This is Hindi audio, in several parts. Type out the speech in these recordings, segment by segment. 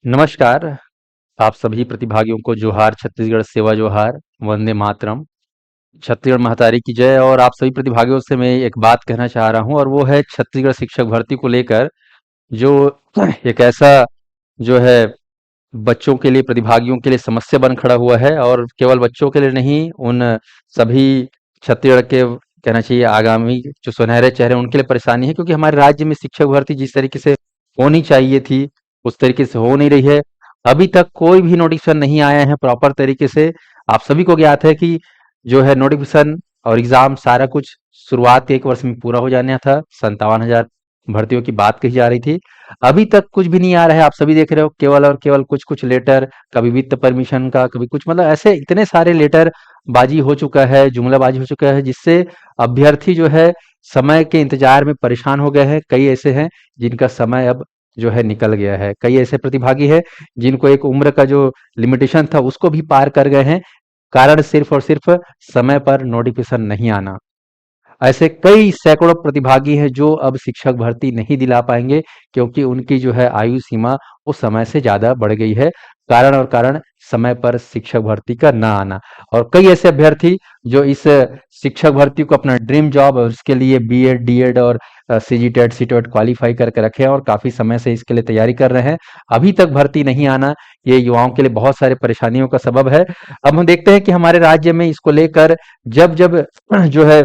नमस्कार, आप सभी प्रतिभागियों को जोहार, छत्तीसगढ़ सेवा जोहार, वंदे मातरम, छत्तीसगढ़ महतारी की जय। और आप सभी प्रतिभागियों से मैं एक बात कहना चाह रहा हूँ और वो है छत्तीसगढ़ शिक्षक भर्ती को लेकर जो एक ऐसा जो है बच्चों के लिए, प्रतिभागियों के लिए समस्या बन खड़ा हुआ है। और केवल बच्चों के लिए नहीं, उन सभी छत्तीसगढ़ के कहना चाहिए आगामी जो सुनहरे चेहरे, उनके लिए परेशानी है, क्योंकि हमारे राज्य में शिक्षक भर्ती जिस तरीके से होनी चाहिए थी उस तरीके से हो नहीं रही है। अभी तक कोई भी नोटिफिकेशन नहीं आया है प्रॉपर तरीके से। आप सभी को ज्ञात है कि जो है नोटिफिकेशन और एग्जाम सारा कुछ शुरुआत के 1 वर्ष में पूरा हो जाना था। 57,000 भर्तियों की बात कही जा रही थी। अभी तक कुछ भी नहीं आ रहा है। आप सभी देख रहे हो, केवल और केवल कुछ कुछ लेटर, कभी वित्त परमिशन का, कभी कुछ, मतलब ऐसे इतने सारे लेटर बाजी हो चुका है, जुमलाबाजी हो चुका है, जिससे अभ्यर्थी जो है समय के इंतजार में परेशान हो गए हैं। कई ऐसे हैं जिनका समय अब जो है निकल गया है। कई ऐसे प्रतिभागी हैं जिनको एक उम्र का जो लिमिटेशन था उसको भी पार कर गए हैं, कारण सिर्फ और सिर्फ समय पर नोटिफिकेशन नहीं आना। ऐसे कई सैकड़ों प्रतिभागी हैं जो अब शिक्षक भर्ती नहीं दिला पाएंगे, क्योंकि उनकी जो है आयु सीमा वो समय से ज्यादा बढ़ गई है। कारण समय पर शिक्षक भर्ती का ना आना। और कई ऐसे अभ्यर्थी जो इस शिक्षक भर्ती को अपना ड्रीम जॉब और उसके लिए बीएड, डीएड और सीजीटेट, सीटेट क्वालिफाई करके रखे हैं और काफी समय से इसके लिए तैयारी कर रहे हैं, अभी तक भर्ती नहीं आना, ये युवाओं के लिए बहुत सारे परेशानियों का सबब है। अब हम देखते हैं कि हमारे राज्य में इसको लेकर जब जब जो है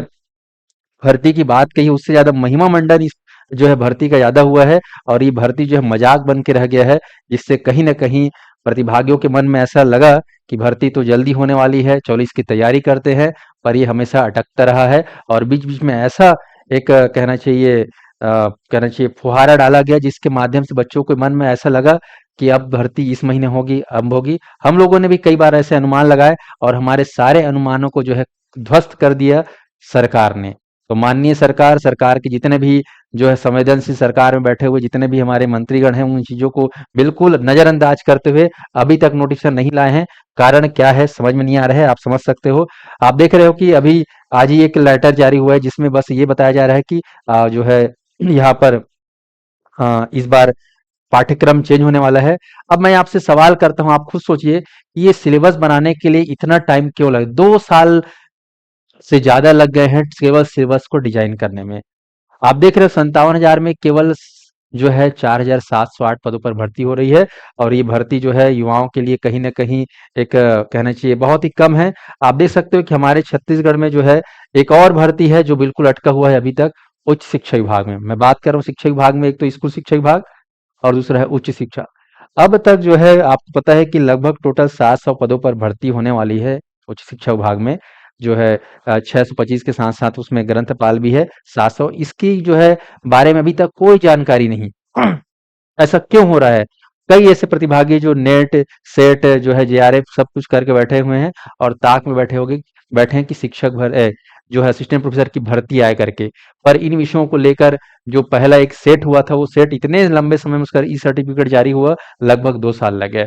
भर्ती की बात कही, उससे ज्यादा महिमा मंडन इस जो है भर्ती का ज्यादा हुआ है। और ये भर्ती जो है मजाक बन के रह गया है, जिससे कहीं ना कहीं प्रतिभागियों के मन में ऐसा लगा कि भर्ती तो जल्दी होने वाली है, चलो इसकी तैयारी करते हैं। पर ये हमेशा अटकता रहा है और बीच बीच में ऐसा एक कहना चाहिए फुहारा डाला गया, जिसके माध्यम से बच्चों के मन में ऐसा लगा कि अब भर्ती इस महीने होगी, अब होगी। हम लोगों ने भी कई बार ऐसे अनुमान लगाए और हमारे सारे अनुमानों को जो है ध्वस्त कर दिया सरकार ने। तो माननीय सरकार, सरकार के जितने भी जो है संवेदनशील सरकार में बैठे हुए जितने भी हमारे मंत्रीगण हैं, उन चीजों को बिल्कुल नजरअंदाज करते हुए अभी तक नोटिफिकेशन नहीं लाए हैं। कारण क्या है समझ में नहीं आ रहा है, आप समझ सकते हो। आप देख रहे हो कि अभी आज ही एक लेटर जारी हुआ है जिसमें बस ये बताया जा रहा है कि जो है यहाँ पर इस बार पाठ्यक्रम चेंज होने वाला है। अब मैं आपसे सवाल करता हूँ, आप खुद सोचिए कि ये सिलेबस बनाने के लिए इतना टाइम क्यों लगा? 2 साल से ज्यादा लग गए हैं केवल सिलेबस को डिजाइन करने में। आप देख रहे हो 57,000 में केवल जो है 4,708 पदों पर भर्ती हो रही है। और ये भर्ती जो है युवाओं के लिए कहीं ना कहीं एक कहना चाहिए बहुत ही कम है। आप देख सकते हो कि हमारे छत्तीसगढ़ में जो है एक और भर्ती है जो बिल्कुल अटका हुआ है अभी तक, उच्च शिक्षा विभाग में। मैं बात कर रहा हूँ शिक्षा विभाग में, एक तो स्कूल शिक्षा विभाग और दूसरा है उच्च शिक्षा। अब तक जो है आपको पता है कि लगभग टोटल 700 पदों पर भर्ती होने वाली है उच्च शिक्षा विभाग में। जो है 625 के साथ साथ उसमें ग्रंथपाल भी है 700। इसकी जो है बारे में अभी तक कोई जानकारी नहीं। ऐसा क्यों हो रहा है? कई ऐसे प्रतिभागी जो नेट, सेट जो है जेआरएफ सब कुछ करके बैठे हुए हैं और ताक में बैठे हैं कि जो है असिस्टेंट प्रोफेसर की भर्ती आए करके। पर इन विषयों को लेकर जो पहला एक सेट हुआ था, वो सेट इतने लंबे समय में उसका ई सर्टिफिकेट जारी हुआ, लगभग 2 साल लग गए।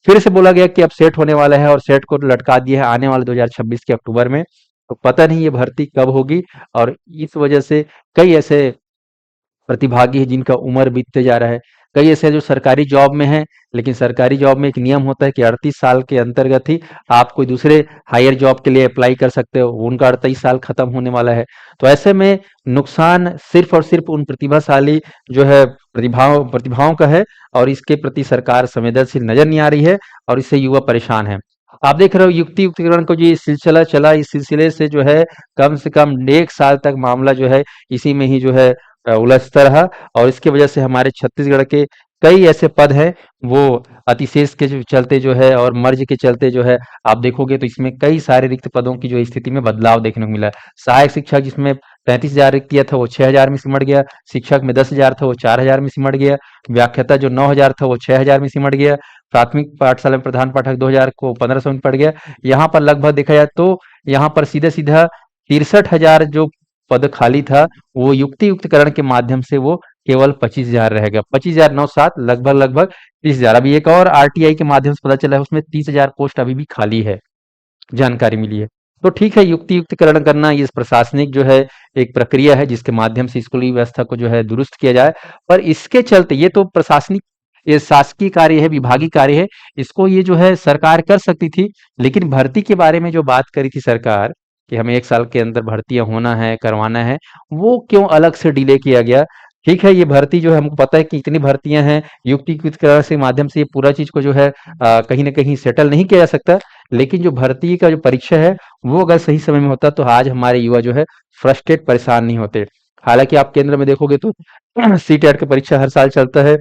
फिर से बोला गया कि अब सेट होने वाला है और सेट को लटका दिया है आने वाले 2026 के अक्टूबर में। तो पता नहीं ये भर्ती कब होगी। और इस वजह से कई ऐसे प्रतिभागी हैं जिनका उम्र बीतते जा रहा है। कई ऐसे हैं जो सरकारी जॉब में हैं, लेकिन सरकारी जॉब में एक नियम होता है कि 38 साल के अंतर्गत ही आप कोई दूसरे हायर जॉब के लिए अप्लाई कर सकते हो। उनका 38 साल खत्म होने वाला है। तो ऐसे में नुकसान सिर्फ और सिर्फ उन प्रतिभाशाली जो है प्रतिभाओं का है। और इसके प्रति सरकार संवेदनशील नजर नहीं आ रही है और इससे युवा परेशान है। आप देख रहे हो युक्ति युक्तिकरण को, जो ये सिलसिला चला, इस सिलसिले से जो है कम से कम 1 साल तक मामला जो है इसी में ही जो है उलझता रहा। और इसकी वजह से हमारे छत्तीसगढ़ के कई ऐसे पद हैं वो अतिशेष के चलते जो है और मर्ज के चलते जो है, आप देखोगे तो इसमें कई सारे रिक्त पदों की जो स्थिति में बदलाव देखने को मिला है। सहायक शिक्षक जिसमें 35,000 रिक्त किया था वो 6,000 में सिमट गया। शिक्षक में 10,000 था वो 4,000 में सिमट गया। व्याख्याता जो 9,000 था वो 6,000 में सिमट गया। प्राथमिक पाठशाला में प्रधान पाठक 2,000 को 1,500 में पड़ गया। यहाँ पर लगभग देखा जाए तो यहाँ पर सीधा सीधा 63,000 जो पद खाली था, वो युक्तिकरण के माध्यम से वो केवल 25,000 रहेगा। 25,000 9 7 लगभग लगभग 30,000। अभी एक और आरटीआई के माध्यम से पता चला है उसमें 30,000 पोस्ट अभी भी खाली है, जानकारी मिली है। तो ठीक है, युक्तिकरण करना ये प्रशासनिक जो है एक प्रक्रिया है जिसके माध्यम से स्कूली व्यवस्था को जो है दुरुस्त किया जाए। पर इसके चलते ये तो प्रशासनिक ये शासकीय कार्य है, विभागीय कार्य है, इसको ये जो है सरकार कर सकती थी। लेकिन भर्ती के बारे में जो बात करी थी सरकार कि हमें 1 साल के अंदर भर्तियाँ होना है, करवाना है, वो क्यों अलग से डिले किया गया? ठीक है, ये भर्ती जो है हमको पता है कि इतनी भर्तियाँ हैं, युक्ति किस तरह से माध्यम से ये पूरा चीज़ को जो है कहीं न कहीं सेटल नहीं किया जा सकता। लेकिन जो भर्ती का जो परीक्षा है, वो अगर सही समय में होता तो आज हमारे युवा जो है फ्रस्ट्रेट परेशान नहीं होते। हालाँकि आप केंद्र में देखोगे तो सीटेट का परीक्षा हर साल चलता है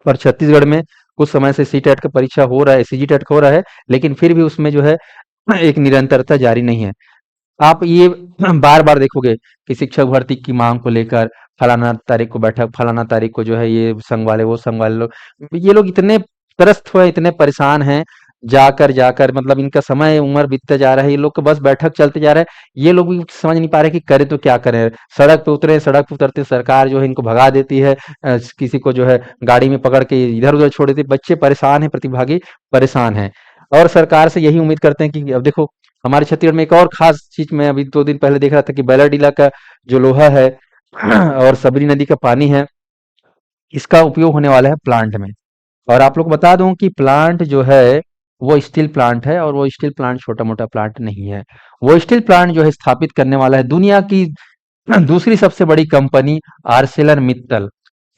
और छत्तीसगढ़ में कुछ समय से सीटेट का परीक्षा हो रहा है, सीजीटेट का हो रहा है, लेकिन फिर भी उसमें जो है एक निरंतरता जारी नहीं है। आप ये बार-बार देखोगे कि शिक्षक भर्ती की माँग को लेकर फलाना तारीख को बैठक, फलाना तारीख को जो है ये संघ वाले, वो संघ वाले लोग, ये लोग इतने त्रस्त हुए, इतने परेशान हैं, जाकर मतलब इनका समय, उम्र बीतता जा रहा है, ये लोग का बस बैठक चलते जा रहा है। ये लोग भी समझ नहीं पा रहे कि करें तो क्या करें? सड़क पे उतरे, सड़क पे उतरते सरकार जो है इनको भगा देती है। किसी को जो है गाड़ी में पकड़ के इधर-उधर छोड़ देती है। बच्चे परेशान हैं, प्रतिभागी परेशान हैं और सरकार से यही उम्मीद करते हैं कि अब देखो हमारे छत्तीसगढ़ में एक और खास चीज मैं अभी 2 दिन पहले देख रहा था कि बैलाडीला का जो लोहा है और सबरी नदी का पानी है, इसका उपयोग होने वाला है प्लांट में। और आप लोग को बता दूं कि प्लांट जो है वो स्टील प्लांट है और वो स्टील प्लांट छोटा मोटा प्लांट नहीं है। वो स्टील प्लांट जो है स्थापित करने वाला है दुनिया की दूसरी सबसे बड़ी कंपनी आर्सेलर मित्तल।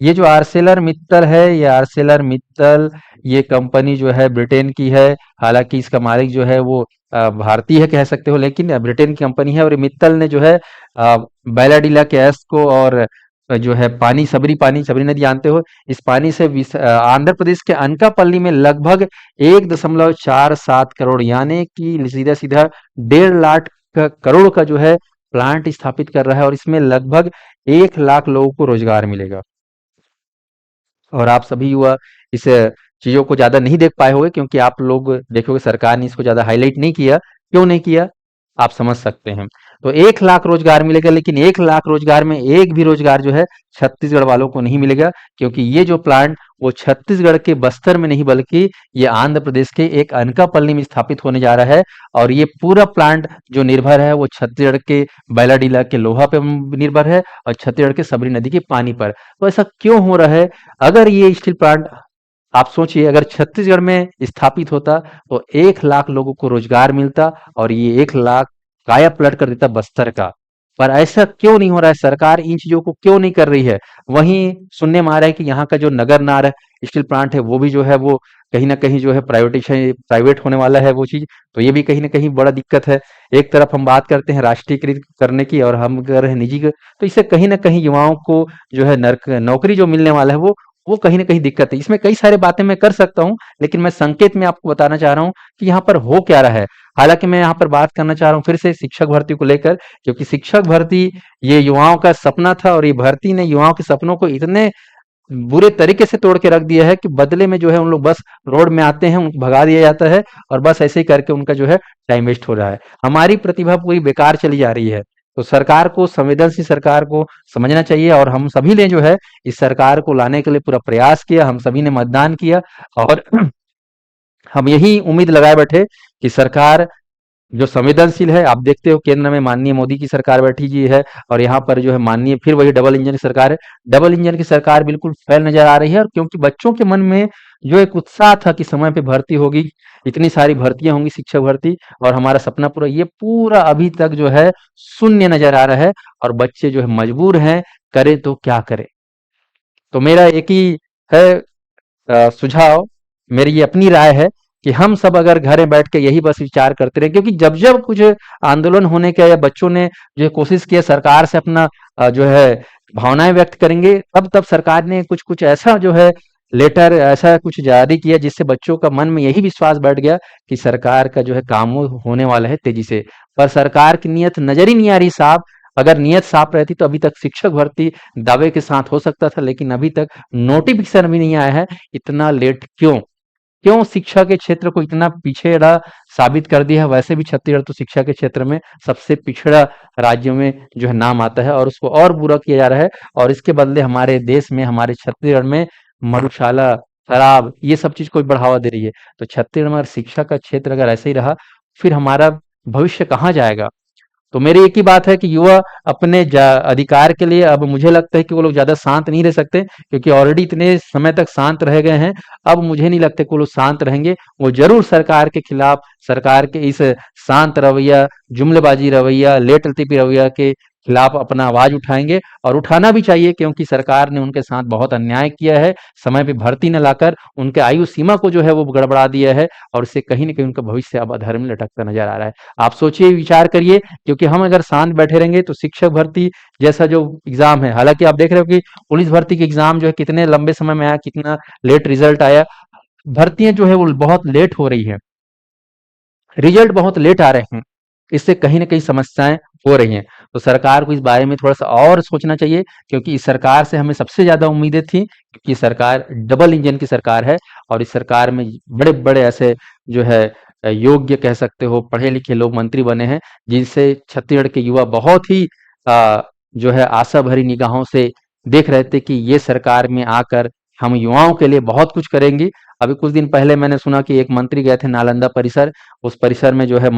ये जो आर्सेलर मित्तल है, ये आर्सेलर मित्तल, ये कंपनी जो है ब्रिटेन की है। हालांकि इसका मालिक जो है वो भारतीय है कह सकते हो, लेकिन ब्रिटेन की कंपनी है। और ये मित्तल ने जो है बैलाडीला के एस को और जो है पानी, सबरी नदी जानते हो, इस पानी से आंध्र प्रदेश के अनकापल्ली में लगभग 1.47 करोड़ यानी कि सीधा सीधा 1.5 लाख करोड़ का जो है प्लांट स्थापित कर रहा है और इसमें लगभग 1 लाख लोगों को रोजगार मिलेगा। और आप सभी युवा इस चीजों को ज्यादा नहीं देख पाए होंगे क्योंकि आप लोग देखोगे सरकार ने इसको ज्यादा हाईलाइट नहीं किया। क्यों नहीं किया? आप समझ सकते हैं। तो 1 लाख रोजगार मिलेगा, लेकिन 1 लाख रोजगार में एक भी रोजगार जो है छत्तीसगढ़ वालों को नहीं मिलेगा, क्योंकि ये जो प्लांट वो छत्तीसगढ़ के बस्तर में नहीं बल्कि ये आंध्र प्रदेश के एक अनकापल्ली में स्थापित होने जा रहा है। और ये पूरा प्लांट जो निर्भर है वो छत्तीसगढ़ के बैलाडीला के लोहा पे निर्भर है और छत्तीसगढ़ के सबरी नदी के पानी पर। तो ऐसा क्यों हो रहा है? अगर ये स्टील प्लांट, आप सोचिए, अगर छत्तीसगढ़ में स्थापित होता तो 1 लाख लोगों को रोजगार मिलता और ये 1 लाख काया पलट कर देता बस्तर का। पर ऐसा क्यों नहीं हो रहा है? सरकार इन चीजों को क्यों नहीं कर रही है? वहीं सुनने में आ रहा है कि यहाँ का जो नगर नार स्टील प्लांट है वो भी जो है वो कहीं ना कहीं जो है प्राइवेटेशन, प्राइवेट होने वाला है वो चीज। तो ये भी कहीं ना कहीं बड़ा दिक्कत है। एक तरफ हम बात करते हैं राष्ट्रीयकृत करने की और हम कर रहे हैं निजी, तो इससे कहीं ना कहीं युवाओं को जो है नौकरी जो मिलने वाला है वो कहीं न कहीं दिक्कत है। इसमें कई सारी बातें मैं कर सकता हूँ, लेकिन मैं संकेत में आपको बताना चाह रहा हूँ कि यहाँ पर हो क्या रहा है। हालाँकि मैं यहाँ पर बात करना चाह रहा हूँ फिर से शिक्षक भर्ती को लेकर, क्योंकि शिक्षक भर्ती ये युवाओं का सपना था और ये भर्ती ने युवाओं के सपनों को इतने बुरे तरीके से तोड़ के रख दिया है कि बदले में जो है उन लोग बस रोड में आते हैं, उनको भगा दिया जाता है और बस ऐसे ही करके उनका जो है टाइम वेस्ट हो रहा है। हमारी प्रतिभा पूरी बेकार चली जा रही है। तो सरकार को, संवेदनशील सरकार को समझना चाहिए और हम सभी ने जो है इस सरकार को लाने के लिए पूरा प्रयास किया, हम सभी ने मतदान किया और हम यही उम्मीद लगाए बैठे कि सरकार जो संवेदनशील है, आप देखते हो केंद्र में माननीय मोदी की सरकार बैठी हुई है और यहाँ पर जो है माननीय फिर वही डबल इंजन की सरकार है। डबल इंजन की सरकार बिल्कुल फेल नजर आ रही है और क्योंकि बच्चों के मन में जो एक उत्साह था कि समय पे भर्ती होगी, इतनी सारी भर्तियां होंगी शिक्षक भर्ती और हमारा सपना पूरा, ये पूरा अभी तक जो है शून्य नजर आ रहा है और बच्चे जो है मजबूर हैं, करें तो क्या करें। तो मेरा एक ही है सुझाव, मेरी ये अपनी राय है कि हम सब अगर घर में बैठ के यही बस विचार करते रहे, क्योंकि जब जब कुछ आंदोलन होने का या बच्चों ने जो है कोशिश किया सरकार से अपना जो है भावनाएं व्यक्त करेंगे, तब तब सरकार ने कुछ कुछ ऐसा जो है लेटर ऐसा कुछ जारी किया जिससे बच्चों का मन में यही विश्वास बैठ गया कि सरकार का जो है काम वो होने वाला है तेजी से। पर सरकार की नीयत नजर ही नहीं आ रही साफ। अगर नीयत साफ रहती तो अभी तक शिक्षक भर्ती दावे के साथ हो सकता था, लेकिन अभी तक नोटिफिकेशन भी नहीं आया है। इतना लेट क्यों? क्यों शिक्षा के क्षेत्र को इतना पिछड़ा साबित कर दिया है? वैसे भी छत्तीसगढ़ तो शिक्षा के क्षेत्र में सबसे पिछड़ा राज्यों में जो है नाम आता है और उसको और बुरा किया जा रहा है। और इसके बदले हमारे देश में, हमारे छत्तीसगढ़ में मधुशाला, शराब, ये सब चीज को भी बढ़ावा दे रही है। तो छत्तीसगढ़ में अगर शिक्षा का क्षेत्र अगर ऐसे ही रहा, फिर हमारा भविष्य कहाँ जाएगा? तो मेरी एक ही बात है कि युवा अपने अधिकार के लिए अब मुझे लगता है कि वो लोग ज्यादा शांत नहीं रह सकते, क्योंकि ऑलरेडी इतने समय तक शांत रह गए हैं। अब मुझे नहीं लगता कि वो लोग शांत रहेंगे। वो जरूर सरकार के खिलाफ, सरकार के इस शांत रवैया, जुमलेबाजी रवैया, लेट लतीफी रवैया के खिलाफ अपना आवाज उठाएंगे, और उठाना भी चाहिए, क्योंकि सरकार ने उनके साथ बहुत अन्याय किया है। समय पे भर्ती न लाकर उनके आयु सीमा को जो है वो गड़बड़ा दिया है, और इससे कहीं न कहीं उनका भविष्य अब अधर में लटकता नज़र आ रहा है। आप सोचिए, विचार करिए, क्योंकि हम अगर शांत बैठे रहेंगे तो शिक्षक भर्ती जैसा जो एग्ज़ाम है, हालाँकि आप देख रहे हो कि पुलिस भर्ती के एग्ज़ाम जो है कितने लंबे समय में आया, कितना लेट रिज़ल्ट आया। भर्तियाँ जो है वो बहुत लेट हो रही हैं, रिज़ल्ट बहुत लेट आ रहे हैं। इससे कहीं न कहीं समस्याएँ हो रही हैं। तो सरकार को इस बारे में थोड़ा-सा और सोचना चाहिए, क्योंकि इस सरकार से हमें सबसे ज़्यादा उम्मीदें थी, क्योंकि सरकार डबल इंजन की सरकार है, और इस सरकार में बड़े-बड़े ऐसे जो है योग्य कह सकते हो, पढ़े-लिखे लोग मंत्री बने हैं, जिनसे छत्तीसगढ़ के युवा बहुत ही अ, जो है आशा भरी निगाहों से देख रहे थे कि ये सरकार में आकर हम युवाओं के लिए बहुत कुछ करेंगी। अभी कुछ दिन पहले मैंने सुना कि एक मंत्री गए थे नालंदा परिसर, उस परिसर में जो है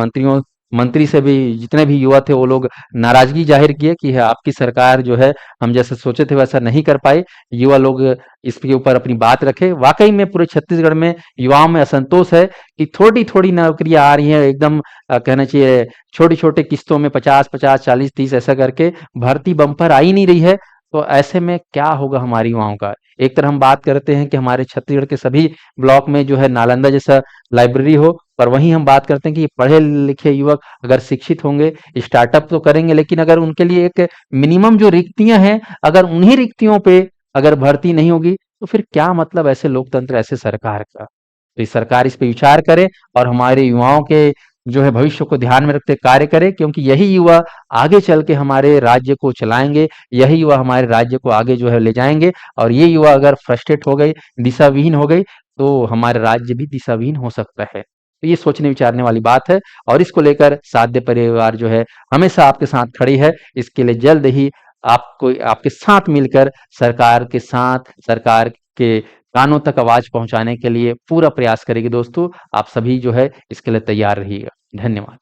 मंत्री से भी जितने भी युवा थे वो लोग नाराजगी जाहिर किए कि आपकी सरकार जो है हम जैसा सोचे थे वैसा नहीं कर पाई। युवा लोग इसके ऊपर अपनी बात रखे। वाकई में पूरे छत्तीसगढ़ में युवाओं में असंतोष है कि थोड़ी-थोड़ी नौकरियां आ रही हैं, एकदम कहना चाहिए छोटी-छोटी किस्तों में 50-50, 40-30 ऐसा करके, भर्ती बम्पर आ ही नहीं रही है। तो ऐसे में क्या होगा हमारी युवाओं का? एक तरह हम बात करते हैं कि हमारे छत्तीसगढ़ के सभी ब्लॉक में जो है नालंदा जैसा लाइब्रेरी हो, पर वहीं हम बात करते हैं कि पढ़े लिखे युवक अगर शिक्षित होंगे, स्टार्टअप तो करेंगे, लेकिन अगर उनके लिए एक मिनिमम जो रिक्तियां हैं, अगर उन्हीं रिक्तियों पे अगर भर्ती नहीं होगी, तो फिर क्या मतलब ऐसे लोकतंत्र, ऐसे सरकार का? तो ये सरकार इस पे विचार करे, और हमारे युवाओं के जो है भविष्य को ध्यान में रखते कार्य करे, क्योंकि यही युवा आगे चल के हमारे राज्य को चलाएंगे, यही युवा हमारे राज्य को आगे जो है ले जाएंगे। और ये युवा अगर फ्रस्ट्रेट हो गई, दिशाविहीन हो गई, तो हमारा राज्य भी दिशाविहीन हो सकता है। तो ये सोचने विचारने वाली बात है, और इसको लेकर साध्य परिवार जो है हमेशा आपके साथ खड़ी है। इसके लिए जल्द ही आपको आपके साथ मिलकर सरकार के साथ, सरकार के कानों तक आवाज पहुंचाने के लिए पूरा प्रयास करेगी। दोस्तों, आप सभी जो है इसके लिए तैयार रहिएगा। धन्यवाद।